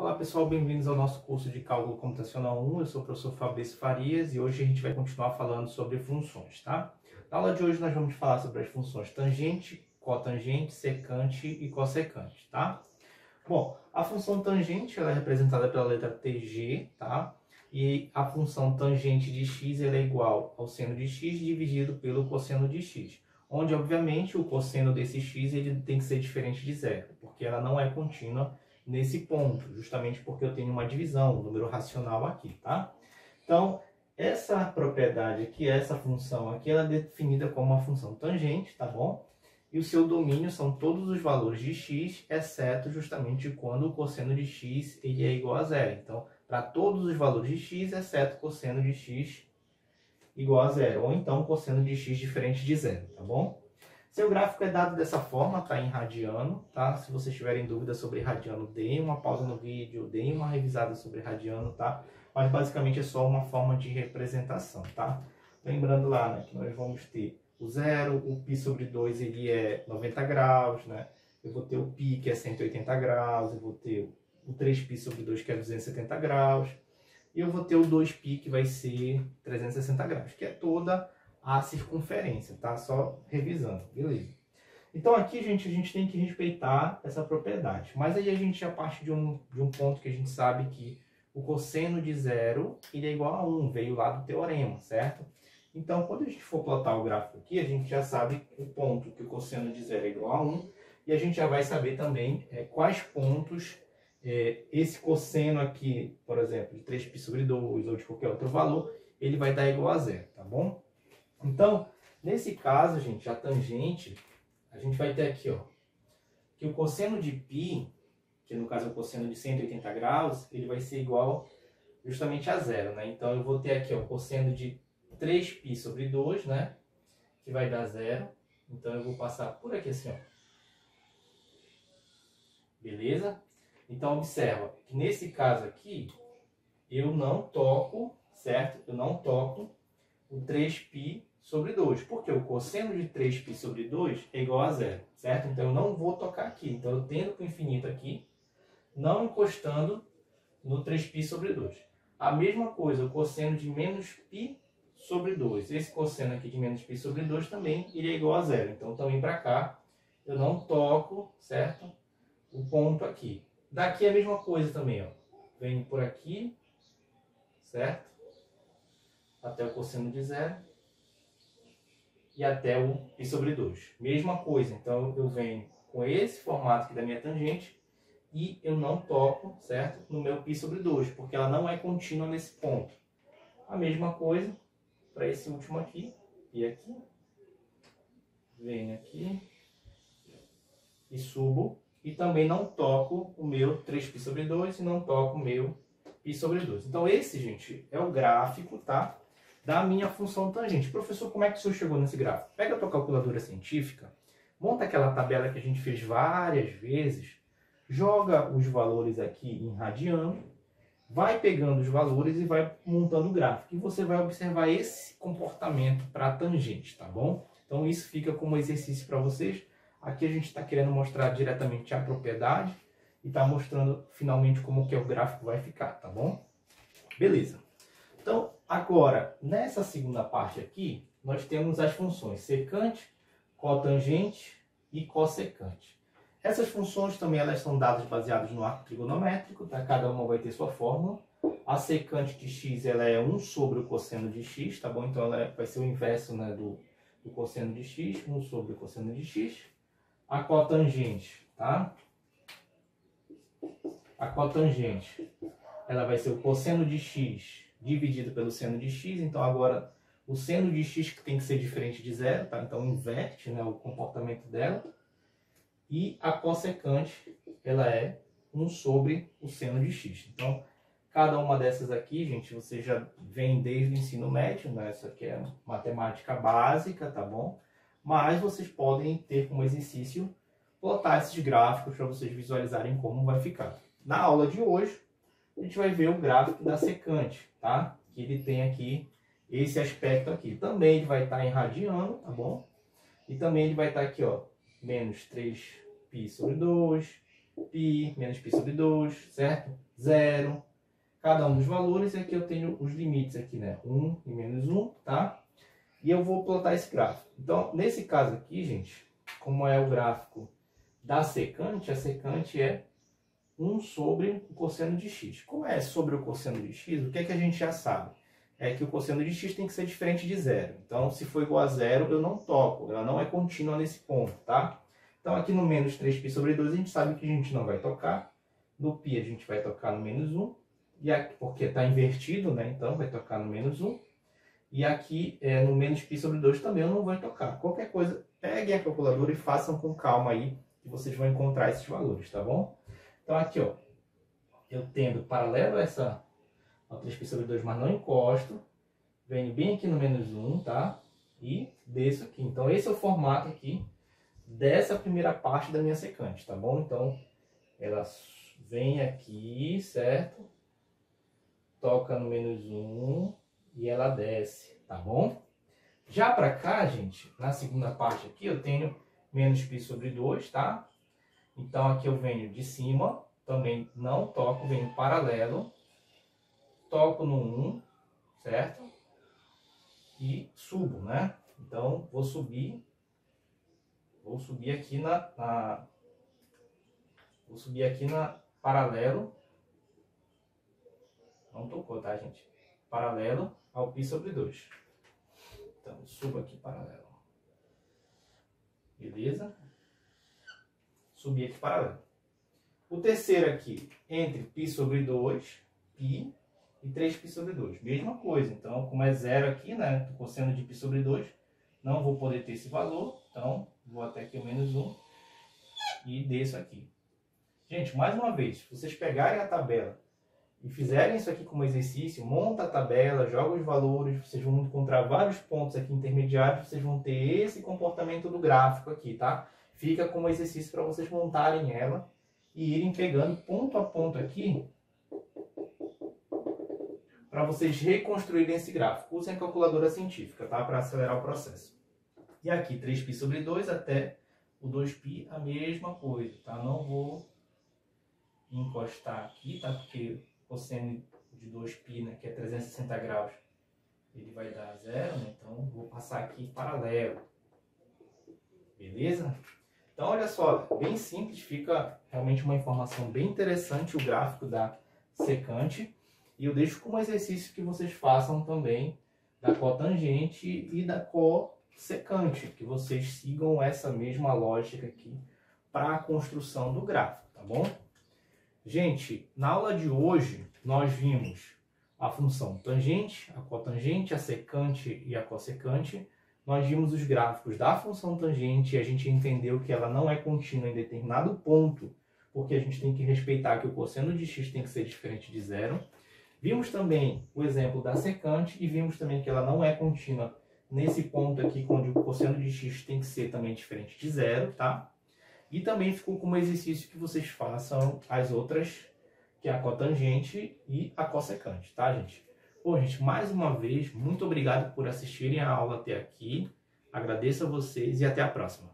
Olá pessoal, bem-vindos ao nosso curso de Cálculo Computacional 1. Eu sou o professor Fabrício Farias e hoje a gente vai continuar falando sobre funções, tá? Na aula de hoje nós vamos falar sobre as funções tangente, cotangente, secante e cossecante, tá? Bom, a função tangente ela é representada pela letra TG, tá? E a função tangente de x ela é igual ao seno de x dividido pelo cosseno de x, onde obviamente o cosseno desse x ele tem que ser diferente de zero, porque ela não é contínua nesse ponto, justamente porque eu tenho uma divisão, um número racional aqui, tá? Então, essa propriedade aqui, essa função aqui, ela é definida como uma função tangente, tá bom? E o seu domínio são todos os valores de x, exceto justamente quando o cosseno de x ele é igual a zero. Então, para todos os valores de x, exceto o cosseno de x igual a zero, ou então cosseno de x diferente de zero, tá bom? Seu gráfico é dado dessa forma, tá em radiano, tá? Se vocês tiverem dúvidas sobre radiano, deem uma pausa no vídeo, deem uma revisada sobre radiano, tá? Mas basicamente é só uma forma de representação, tá? Lembrando lá, né, que nós vamos ter o zero, o π sobre 2 ele é 90 graus, né? Eu vou ter o π que é 180 graus, eu vou ter o 3π sobre 2 que é 270 graus, e eu vou ter o 2π que vai ser 360 graus, que é toda a circunferência, tá? Só revisando, beleza? Então aqui, gente, a gente tem que respeitar essa propriedade. Mas aí a gente já parte de um ponto que a gente sabe que o cosseno de zero ele é igual a 1, veio lá do teorema, certo? Então, quando a gente for plotar o gráfico aqui, a gente já sabe o ponto que o cosseno de zero é igual a 1, e a gente já vai saber também quais pontos esse cosseno aqui, por exemplo, de 3π sobre 2 ou de qualquer outro valor, ele vai dar igual a zero, tá bom? Então, nesse caso, gente, a tangente, a gente vai ter aqui, ó, que o cosseno de π, que no caso é o cosseno de 180 graus, ele vai ser igual justamente a zero, né? Então, eu vou ter aqui, ó, o cosseno de 3π sobre 2, né? Que vai dar zero. Então, eu vou passar por aqui assim, ó. Beleza? Então, observa que nesse caso aqui, eu não toco, certo? Eu não toco o 3π sobre 2, porque o cosseno de 3π sobre 2 é igual a zero, certo? Então, eu não vou tocar aqui. Então, eu tendo para o infinito aqui, não encostando no 3π sobre 2. A mesma coisa, o cosseno de menos π sobre 2. Esse cosseno aqui de menos π sobre 2 também iria igual a zero. Então, também para cá, eu não toco, certo? O ponto aqui. Daqui a mesma coisa também, ó. Venho por aqui, certo? Até o cosseno de zero. E até o π sobre 2. Mesma coisa. Então, eu venho com esse formato aqui da minha tangente e eu não toco, certo? No meu π sobre 2, porque ela não é contínua nesse ponto. A mesma coisa para esse último aqui e aqui. Venho aqui e subo. E também não toco o meu 3π sobre 2 e não toco o meu π sobre 2. Então esse, gente, é o gráfico, tá? Da minha função tangente. Professor, como é que o senhor chegou nesse gráfico? Pega a tua calculadora científica, monta aquela tabela que a gente fez várias vezes, joga os valores aqui em radiano, vai pegando os valores e vai montando o gráfico. E você vai observar esse comportamento para a tangente, tá bom? Então isso fica como exercício para vocês. Aqui a gente está querendo mostrar diretamente a propriedade e está mostrando finalmente como que o gráfico vai ficar, tá bom? Beleza. Então, agora, nessa segunda parte aqui, nós temos as funções secante, cotangente e cossecante. Essas funções também elas são dadas baseadas no arco trigonométrico, tá? Cada uma vai ter sua fórmula. A secante de x ela é 1 sobre o cosseno de x, tá bom? Então ela vai ser o inverso, né, do cosseno de x, 1 sobre o cosseno de x. A cotangente, tá? A cotangente, ela vai ser o cosseno de x dividido pelo seno de x. Então, agora, o seno de x que tem que ser diferente de zero, tá? Então, inverte, né, o comportamento dela. E a cossecante, ela é 1 sobre o seno de x. Então, cada uma dessas aqui, gente, você já vem desde o ensino médio, né? Essa aqui é matemática básica, tá bom? Mas vocês podem ter como exercício plotar esses gráficos para vocês visualizarem como vai ficar. Na aula de hoje, a gente vai ver o gráfico da secante, tá? Que ele tem aqui esse aspecto aqui. Também ele vai estar em radiano, tá bom? E também ele vai estar aqui, ó, menos 3π sobre 2, π menos π sobre 2, certo? 0. Cada um dos valores, e aqui eu tenho os limites aqui, né? 1 e menos 1, tá? E eu vou plotar esse gráfico. Então, nesse caso aqui, gente, como é o gráfico da secante, a secante é 1 sobre o cosseno de x. Como é sobre o cosseno de x, o que é que a gente já sabe? É que o cosseno de x tem que ser diferente de 0. Então, se for igual a 0, eu não toco. Ela não é contínua nesse ponto, tá? Então, aqui no menos 3π sobre 2, a gente sabe que a gente não vai tocar. No π, a gente vai tocar no menos 1. E aqui, porque está invertido, né? Então, vai tocar no menos 1. E aqui, no menos π sobre 2, também eu não vou tocar. Qualquer coisa, peguem a calculadora e façam com calma aí, que vocês vão encontrar esses valores, tá bom? Então, aqui, ó, eu tendo paralelo a essa ao 3π sobre 2, mas não encosto. Venho bem aqui no menos 1, tá? E desço aqui. Então, esse é o formato aqui dessa primeira parte da minha secante, tá bom? Então, ela vem aqui, certo? Toca no menos 1 e ela desce, tá bom? Já para cá, gente, na segunda parte aqui, eu tenho menos π sobre 2, tá? Então, aqui eu venho de cima, também não toco, venho paralelo, toco no 1, certo? E subo, né? Então, vou subir aqui vou subir aqui na paralelo, não tocou, tá, gente? Paralelo ao π sobre 2. Então, subo aqui paralelo. Beleza? Subi aqui paralelo. O terceiro aqui, entre π sobre 2, π, e 3π sobre 2. Mesma coisa. Então, como é 0 aqui, né? O cosseno de π sobre 2, não vou poder ter esse valor. Então, vou até aqui o menos 1 e desço aqui. Gente, mais uma vez, se vocês pegarem a tabela e fizerem isso aqui como exercício, monta a tabela, joga os valores, vocês vão encontrar vários pontos aqui intermediários, vocês vão ter esse comportamento do gráfico aqui, tá? Fica como exercício para vocês montarem ela e irem pegando ponto a ponto aqui para vocês reconstruírem esse gráfico. Usem a calculadora científica, tá? Para acelerar o processo. E aqui, 3π sobre 2 até o 2π, a mesma coisa, tá? Não vou encostar aqui, tá? Porque o cosseno de 2π, né, que é 360 graus, ele vai dar 0, né? Então, vou passar aqui paralelo. Beleza? Então, olha só, bem simples, fica realmente uma informação bem interessante o gráfico da secante. E eu deixo como exercício que vocês façam também da cotangente e da cossecante, que vocês sigam essa mesma lógica aqui para a construção do gráfico, tá bom? Gente, na aula de hoje nós vimos a função tangente, a cotangente, a secante e a cossecante. Nós vimos os gráficos da função tangente e a gente entendeu que ela não é contínua em determinado ponto, porque a gente tem que respeitar que o cosseno de x tem que ser diferente de 0. Vimos também o exemplo da secante e vimos também que ela não é contínua nesse ponto aqui, onde o cosseno de x tem que ser também diferente de 0, tá? E também ficou como exercício que vocês façam as outras, que é a cotangente e a cossecante, tá, gente? Bom, gente, mais uma vez, muito obrigado por assistirem a aula até aqui. Agradeço a vocês e até a próxima.